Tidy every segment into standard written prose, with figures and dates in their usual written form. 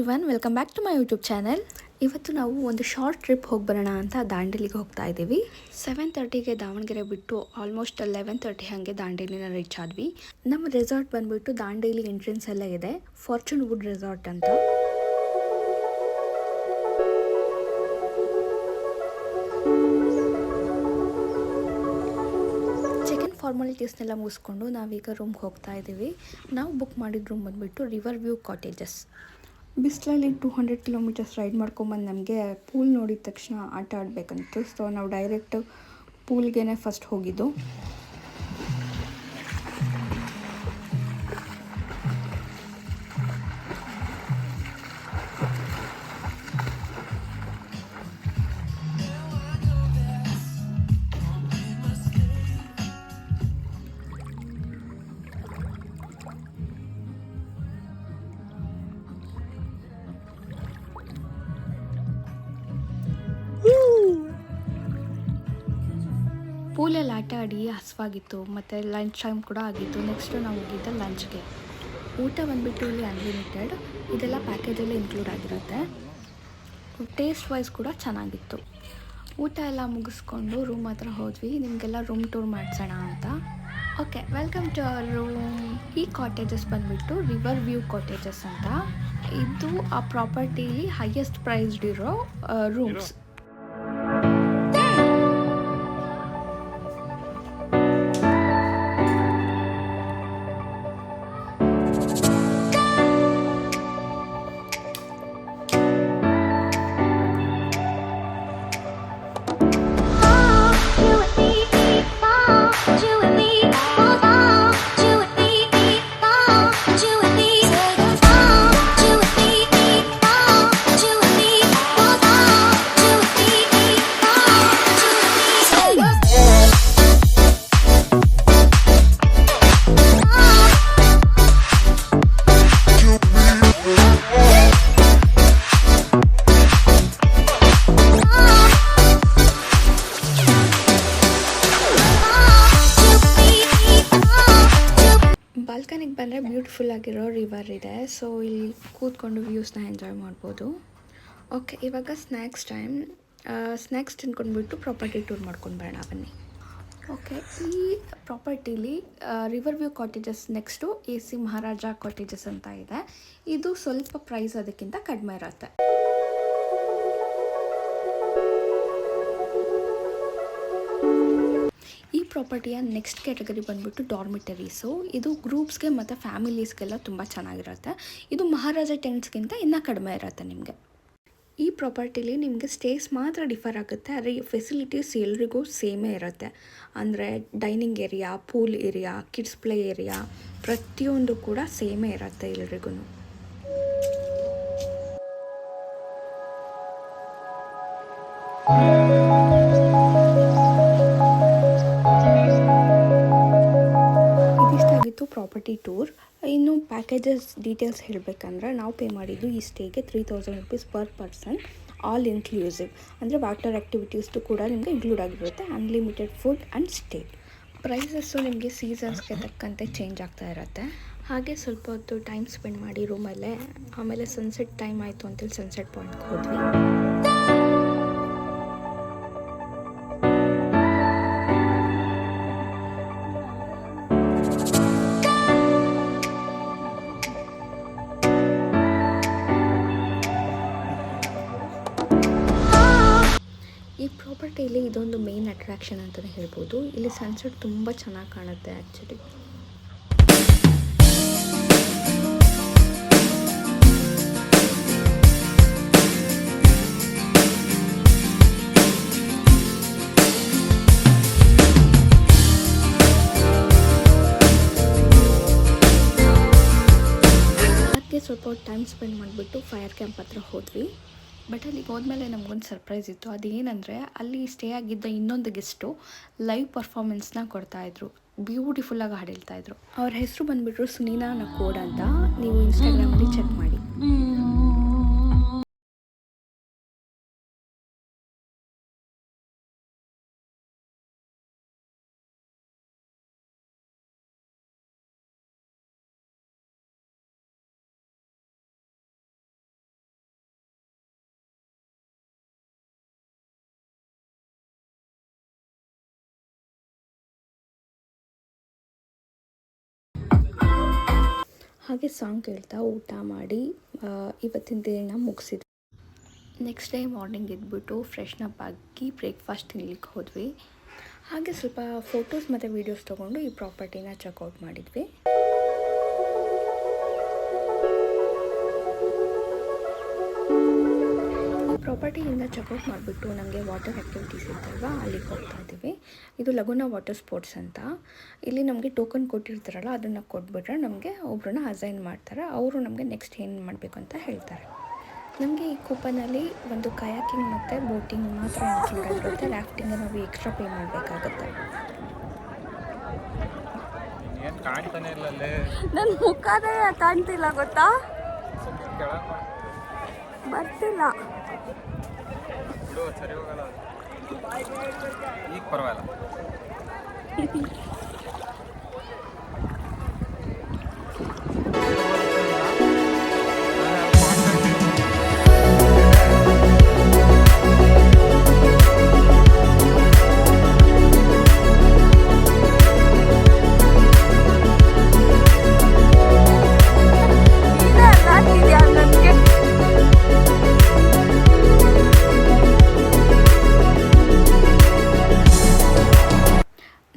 Everyone, welcome back to my YouTube channel. ಇವತ್ತು ನಾವು ಒಂದು ಶಾರ್ಟ್ ಟ್ರಿಪ್ ಹೋಗಿ ಬರೋಣ ಅಂತ ದಾಂಡೇಲಿಗೆ ಹೋಗ್ತಾ ಇದ್ದೀವಿ. 7:30ಗೆ ದಾವಣಗೆರೆ ಬಿಟ್ಟು ಆಲ್ಮೋಸ್ಟ್ 11:30 ಹಾಗೆ ದಾಂಡೇಲಿನ ರೀಚ್ ಆದ್ವಿ. ನಮ್ಮ ರೆಸಾರ್ಟ್ ಬಂದ್ಬಿಟ್ಟು ದಾಂಡೇಲಿ ಎಂಟ್ರೆನ್ಸ್ ಎಲ್ಲ ಇದೆ, ಫಾರ್ಚೂನ್ ವುಡ್ ರೆಸಾರ್ಟ್ ಅಂತ. ಚೆಕ್-ಇನ್ ಫಾರ್ಮಾಲಿಟೀಸ್ನೆಲ್ಲ ಮುಗಿಸ್ಕೊಂಡು ನಾವೀಗ ರೂಮ್ಗೆ ಹೋಗ್ತಾ ಇದ್ದೀವಿ. ನಾವು ಬುಕ್ ಮಾಡಿದ ರೂಮ್ ಬಂದುಬಿಟ್ಟು ರಿವರ್ ವ್ಯೂ ಕಾಟೇಜಸ್. ಬಿಸಿಲಲ್ಲಿ 200 ಕಿಲೋಮೀಟರ್ಸ್ ರೈಡ್ ಮಾಡ್ಕೊಂಬಂದು ನಮಗೆ ಪೂಲ್ ನೋಡಿದ ತಕ್ಷಣ ಆಟ ಆಡಬೇಕಂತು. ಸೊ ನಾವು ಡೈರೆಕ್ಟ್ ಪೂಲ್ಗೆ ಫಸ್ಟ್ ಹೋಗಿದ್ದು. ಪೂಲಲ್ಲಿ ಆಟ ಆಡಿ ಹಸುವಾಗಿತ್ತು, ಮತ್ತು ಲಂಚ್ ಟೈಮ್ ಕೂಡ ಆಗಿತ್ತು. ನೆಕ್ಸ್ಟು ನಾವು ಹೋಗಿದ್ದ ಲಂಚ್ಗೆ. ಊಟ ಬಂದುಬಿಟ್ಟು ಇಲ್ಲಿ ಅನ್ಲಿಮಿಟೆಡ್, ಇದೆಲ್ಲ ಪ್ಯಾಕೇಜಲ್ಲಿ ಇನ್ಕ್ಲೂಡ್ ಆಗಿರುತ್ತೆ. ಟೇಸ್ಟ್ ವೈಸ್ ಕೂಡ ಚೆನ್ನಾಗಿತ್ತು. ಊಟ ಎಲ್ಲ ಮುಗಿಸ್ಕೊಂಡು ರೂಮ್ ಹತ್ರ ಹೋದ್ವಿ. ನಿಮಗೆಲ್ಲ ರೂಮ್ ಟೂರ್ ಮಾಡಿಸೋಣ ಅಂತ. Okay, welcome to our room. ಈ ಕಾಟೇಜಸ್ ಬಂದುಬಿಟ್ಟು ರಿವರ್ ವ್ಯೂ ಕಾಟೇಜಸ್ ಅಂತ. ಇದು ಆ ಪ್ರಾಪರ್ಟಿಲಿ ಹೈಯೆಸ್ಟ್ ಪ್ರೈಸ್ಡ್ ಇರೋ ರೂಮ್ಸ್. ಬಾಲ್ಕನಿಗೆ ಬಂದರೆ ಬ್ಯೂಟಿಫುಲ್ ಆಗಿರೋ ರಿವರ್ ಇದೆ. ಸೊ ಇಲ್ಲಿ ಕೂತ್ಕೊಂಡು ವ್ಯೂಸ್ನ ಎಂಜಾಯ್ ಮಾಡ್ಬೋದು. ಓಕೆ, ಇವಾಗ ಸ್ನ್ಯಾಕ್ಸ್ ಟೈಮ್. ಸ್ನ್ಯಾಕ್ಸ್ ತಿನ್ಕೊಂಡ್ಬಿಟ್ಟು ಪ್ರಾಪರ್ಟಿ ಟೂರ್ ಮಾಡ್ಕೊಂಡು ಬರೋಣ ಬನ್ನಿ. ಓಕೆ, ಈ ಪ್ರಾಪರ್ಟಿಲಿ river view cottages next AC Maharaja cottages ಅಂತ ಇದೆ. ಇದು ಸ್ವಲ್ಪ ಪ್ರೈಸ್ ಅದಕ್ಕಿಂತ ಕಡಿಮೆ ಇರುತ್ತೆ. ಈ ಪ್ರಾಪರ್ಟಿಯ ನೆಕ್ಸ್ಟ್ ಕ್ಯಾಟಗರಿ ಬಂದುಬಿಟ್ಟು ಡಾರ್ಮಿಟರೀಸು. ಇದು ಗ್ರೂಪ್ಸ್ಗೆ ಮತ್ತು ಫ್ಯಾಮಿಲೀಸ್ಗೆಲ್ಲ ತುಂಬ ಚೆನ್ನಾಗಿರುತ್ತೆ. ಇದು ಮಹಾರಾಜ ಟೆಂಟ್ಸ್ಗಿಂತ ಇನ್ನೂ ಕಡಿಮೆ ಇರುತ್ತೆ ನಿಮಗೆ. ಈ ಪ್ರಾಪರ್ಟಿಲಿ ನಿಮಗೆ ಸ್ಟೇಸ್ ಮಾತ್ರ ಡಿಫರ್ ಆಗುತ್ತೆ, ಆದರೆ ಈ ಫೆಸಿಲಿಟೀಸ್ ಎಲ್ರಿಗೂ ಸೇಮೇ ಇರುತ್ತೆ. ಅಂದರೆ dining area, pool area, kids play area ಪ್ರತಿಯೊಂದು ಕೂಡ ಸೇಮೇ ಇರುತ್ತೆ ಎಲ್ರಿಗೂ. ಇದಿಷ್ಟಾಗಿತ್ತು ಪ್ರಾಪರ್ಟಿ ಟೂರ್. ಇನ್ನು ಪ್ಯಾಕೇಜಸ್ ಡೀಟೇಲ್ಸ್ ಹೇಳಬೇಕಂದ್ರೆ ನಾವು ಪೇ ಮಾಡಿದ್ದು ಈ ಸ್ಟೇಗೆ 3000 rupees per person, all inclusive. ಅಂದರೆ ವಾಟರ್ ಆ್ಯಕ್ಟಿವಿಟೀಸ್ದು ಕೂಡ ನಿಮಗೆ ಇನ್ಕ್ಲೂಡ್ ಆಗಿರುತ್ತೆ. Unlimited food and stay. Prices ನಿಮಗೆ ಸೀಸನ್ಸ್ಗೆ ತಕ್ಕಂತೆ ಚೇಂಜ್ ಆಗ್ತಾ ಇರುತ್ತೆ. ಹಾಗೆ ಸ್ವಲ್ಪ ಹೊತ್ತು ಟೈಮ್ ಸ್ಪೆಂಡ್ ಮಾಡಿ ರೂಮಲ್ಲೇ. ಆಮೇಲೆ ಸನ್ಸೆಟ್ ಟೈಮ್ ಆಯಿತು ಅಂತೇಳಿ ಸನ್ಸೆಟ್ ಪಾಯಿಂಟ್ಗೆ ಹೋದ್ವಿ. ಈ ಪ್ರಾಪರ್ಟಿಯಲ್ಲಿ ಇದೊಂದು ಮೇನ್ ಅಟ್ರಾಕ್ಷನ್ ಅಂತಲೇ ಹೇಳ್ಬೋದು. ಇಲ್ಲಿ ಸನ್ಸೆಟ್ ತುಂಬ ಚೆನ್ನಾಗಿ ಕಾಣುತ್ತೆ ಆ್ಯಕ್ಚುಲಿ. ಹಾಗೆ ಸ್ವಲ್ಪ ಟೈಮ್ ಸ್ಪೆಂಡ್ ಮಾಡಿಬಿಟ್ಟು ಫೈರ್ ಕ್ಯಾಂಪ್ ಹತ್ರ ಹೋದ್ವಿ. ಬಟ್ ಅಲ್ಲಿಗೆ ಹೋದ್ಮೇಲೆ ನಮಗೊಂದು ಸರ್ಪ್ರೈಸ್ ಇತ್ತು. ಅದೇನೆಂದರೆ ಅಲ್ಲಿ ಸ್ಟೇ ಆಗಿದ್ದ ಇನ್ನೊಂದು ಗೆಸ್ಟು ಲೈವ್ ಪರ್ಫಾರ್ಮೆನ್ಸ್ನ ಕೊಡ್ತಾಯಿದ್ರು. ಬ್ಯೂಟಿಫುಲ್ಲಾಗಿ ಹಾಡು ಹೇಳ್ತಾಯಿದ್ರು. ಅವ್ರ ಹೆಸರು ಬಂದುಬಿಟ್ರು ಸುನೀನಾ ನಕೋಡ್ ಅಂತ. ನೀವು ಇನ್ಸ್ಟಾಗ್ರಾಮಲ್ಲಿ ಚೆಕ್ ಮಾಡಿ. ಹಾಗೆ ಸಾಂಗ್ ಕೇಳ್ತಾ ಊಟ ಮಾಡಿ ಇವತ್ತಿನ ದಿನ ಮುಗಿಸಿದ್ವಿ. ನೆಕ್ಸ್ಟ್ ಡೇ ಮಾರ್ನಿಂಗ್ ಎದ್ಬಿಟ್ಟು ಫ್ರೆಶ್ನಪ್ ಆಗಿ ಬ್ರೇಕ್ಫಾಸ್ಟ್ ತಿನ್ಲಿಕ್ಕೆ ಹೋದ್ವಿ. ಹಾಗೆ ಸ್ವಲ್ಪ ಫೋಟೋಸ್ ಮತ್ತು ವೀಡಿಯೋಸ್ ತೊಗೊಂಡು ಈ ಪ್ರಾಪರ್ಟಿನ ಚೆಕ್ಔಟ್ ಮಾಡಿದ್ವಿ. ಪ್ರಾಪರ್ಟಿಯಿಂದ ಚೆಕ್ಔಟ್ ಮಾಡಿಬಿಟ್ಟು ನಮಗೆ ವಾಟರ್ ಆ್ಯಕ್ಟಿವಿಟೀಸ್ ಇತ್ತಲ್ವ, ಅಲ್ಲಿಗೆ ಹೋಗ್ತಾ ಇದ್ದೀವಿ. ಇದು ಲಗುನಾ ವಾಟರ್ ಸ್ಪೋರ್ಟ್ಸ್ ಅಂತ. ಇಲ್ಲಿ ನಮಗೆ ಟೋಕನ್ ಕೊಟ್ಟಿರ್ತಾರಲ್ಲ, ಅದನ್ನು ಕೊಟ್ಬಿಟ್ರೆ ನಮಗೆ ಒಬ್ಬರನ್ನ ಅಸೈನ್ ಮಾಡ್ತಾರೆ. ಅವರು ನಮಗೆ ನೆಕ್ಸ್ಟ್ ಏನು ಮಾಡಬೇಕು ಅಂತ ಹೇಳ್ತಾರೆ. ನಮಗೆ ಈ ಕೂಪನಲ್ಲಿ ಒಂದು ಕಯಾಕಿಂಗ್ ಮತ್ತು ಬೋಟಿಂಗ್ ಮಾತ್ರ ಇನ್ಕ್ಲೂಡ್ ಆಗಿರುತ್ತೆ. ರಾಫ್ಟಿಂಗ್ ನಾವು ಎಕ್ಸ್ಟ್ರಾ ಪೇ ಮಾಡಬೇಕಾಗುತ್ತೆ. ನನ್ನ ಮುಖನೇ ಕಾಣ್ತಿಲ್ಲ ಗೊತ್ತಾ, ಬರ್ತಿಲ್ಲ. ಸರಿ ಹೋಗಲ್ಲ, ಈಗ ಪರವಾಗಿಲ್ಲ.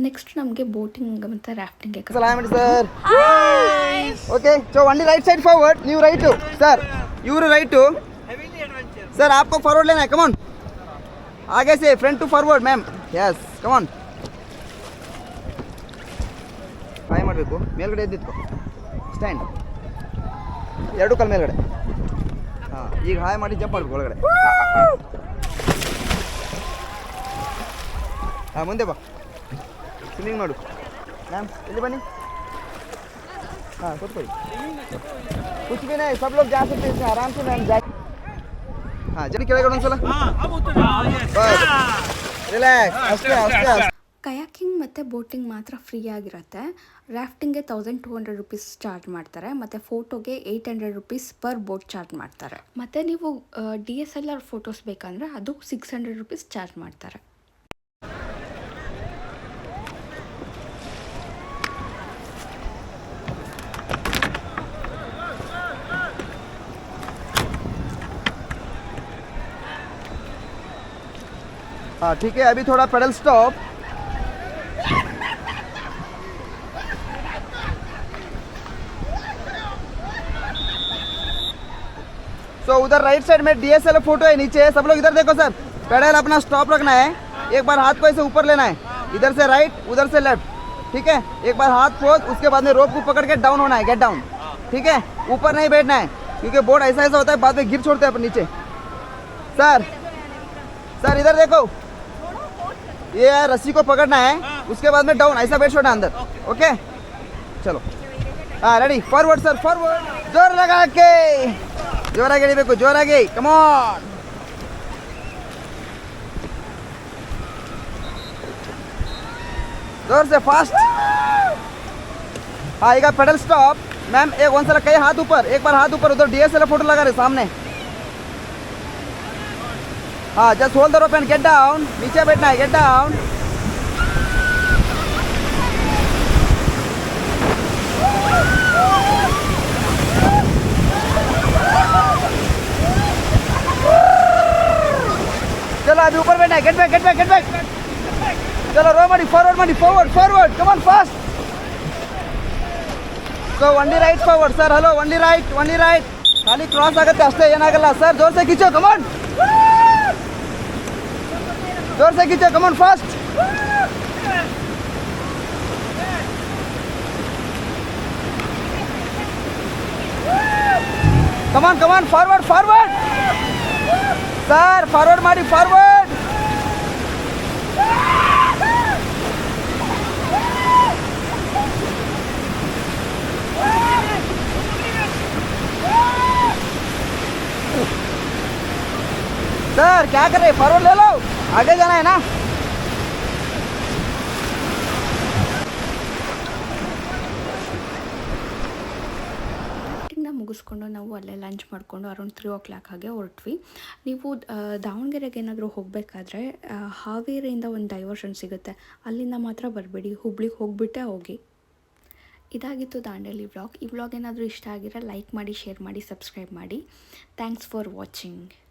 ನೆಕ್ಸ್ಟ್ ನಮಗೆ ಬೋಟಿಂಗ್ ಮತ್ತು rafting. Sir okay, so only right side forward, ನೀವು ರೈಟು ಸರ್, ಇವರು ರೈಟು सर. आपको फॉरवर्ड लेना है, कम ऑन, आगे से front to forward ma'am. Yes, come on. Hi ಮಾಡಬೇಕು, ಮೇಲ್ಗಡೆ ಎದ್ದಿತ್ಕೊ, ಸ್ಟ್ಯಾಂಡ್, ಎರಡು ಕಾಲು ಮೇಲ್ಗಡೆ. ಹಾಂ, ಈಗ ಹಾಯ್ ಮಾಡಿ ಜಂಪ್ ಮಾಡಬೇಕು ಒಳಗಡೆ. ಹಾಂ, ಮುಂದೆ ಬಾ, ಸ್ವಿಮ್ಮಿಂಗ್ ಮಾಡು. ಮ್ಯಾಮ್ ಇಲ್ಲಿ ಬನ್ನಿ. हाँ ಕೂತ್ಕೊಳ್ಳಿ. कुछ भी नहीं, सब लोग जा सकते हैं आराम से मैम. जा. हाँ ಜನ ಕೆಳಗಡೆ ಒಂದ್ಸಲ ರಿಲ್ಯಾಕ್ಸ್, ಅಷ್ಟೇ ಅಷ್ಟೇ. ಕಯಾಕಿಂಗ್ ಮತ್ತು ಬೋಟಿಂಗ್ ಮಾತ್ರ ಫ್ರೀ ಆಗಿರುತ್ತೆ. ರಾಫ್ಟಿಂಗ್ಗೆ 1200 ರುಪೀಸ್ ಚಾರ್ಜ್ ಮಾಡ್ತಾರೆ ಮತ್ತು ಫೋಟೋಗೆ 800 ರುಪೀಸ್ ಪರ್ ಬೋಟ್ ಚಾರ್ಜ್ ಮಾಡ್ತಾರೆ. ಮತ್ತು ನೀವು DSLR ಫೋಟೋಸ್ ಬೇಕಂದರೆ ಅದು 600 ರುಪೀಸ್ ಚಾರ್ಜ್ ಮಾಡ್ತಾರೆ. हाँ ठीक है, अभी थोड़ा पेडल स्टॉप. सो उधर राइट साइड में DSLR फोटो है नीचे. सब लोग इधर देखो सर, पेडल अपना स्टॉप रखना है. एक बार हाथ को ऐसे ऊपर लेना है, इधर से राइट उधर से लेफ्ट. ठीक है, एक बार हाथ पोज, उसके बाद में रोप को पकड़ के डाउन होना है, गेट डाउन. ठीक है, ऊपर नहीं बैठना है क्योंकि बोर्ड ऐसा ऐसा होता है, बाद में गिर छोड़ते हैं अपन नीचे. सर सर इधर देखो, ये रस्सी को पकड़ना है, उसके बाद में डाउन, ऐसा बैठ छोड़ना अंदर. ओके चलो, हाँ रेडी, फॉरवर्ड सर, फॉरवर्ड. जोर लगा के, जोर आगे देखो, जोर आगे, कम ऑन. जोर से फास्ट. हाँ ಈಗ पेडल स्टॉप मैम. एक ಒಂದ್ಸಲ ಕೈ हाथ ऊपर, एक बार हाथ ऊपर, उधर DSLR फोटो लगा रहे सामने. हाँ just hold the rope and get down. नीचे बैठना है, गेट डाउन. चलो अभी ऊपर बैठना है, get back, get back, get back. चलो रो ಮಾಡಿ, ಫಾರ್ವರ್ಡ್ ಮಾಡಿ, forward forward, come on fast. So only right forward sir. Hello, only right. ಖಾಲಿ ಕ್ರಾಸ್ ಆಗುತ್ತೆ ಅಷ್ಟೇ, ಏನಾಗಲ್ಲ ಸರ್. जोर से खींचो, कम ऑन. जोर से खींचो, come on fast. Come on forward sir, forward ಮಾಡಿ, फॉरवर्ड. सर क्या कर रहे, फॉरवर्ड ले लो, आगे जाना है ना. ಮುಗಿಸ್ಕೊಂಡು ನಾವು ಅಲ್ಲೇ ಲಂಚ್ ಮಾಡಿಕೊಂಡು ಅರೌಂಡ್ 3 o'clock ಹಾಗೆ ಹೊರಟ್ವಿ. ನೀವು ದಾವಣಗೆರೆಗೆ ಏನಾದರೂ ಹೋಗಬೇಕಾದ್ರೆ ಹಾವೇರಿಯಿಂದ ಒಂದು ಡೈವರ್ಷನ್ ಸಿಗುತ್ತೆ, ಅಲ್ಲಿಂದ ಮಾತ್ರ ಬರಬೇಡಿ, ಹುಬ್ಳಿಗೆ ಹೋಗಿಬಿಟ್ಟೇ ಹೋಗಿ. ಇದಾಗಿತ್ತು ದಾಂಡೇಲಿ ವ್ಲಾಗ್. ಈ ವ್ಲಾಗ್ ಏನಾದರೂ ಇಷ್ಟ ಆಗಿರೋ ಲೈಕ್ ಮಾಡಿ, ಶೇರ್ ಮಾಡಿ, ಸಬ್ಸ್ಕ್ರೈಬ್ ಮಾಡಿ. Thanks for watching.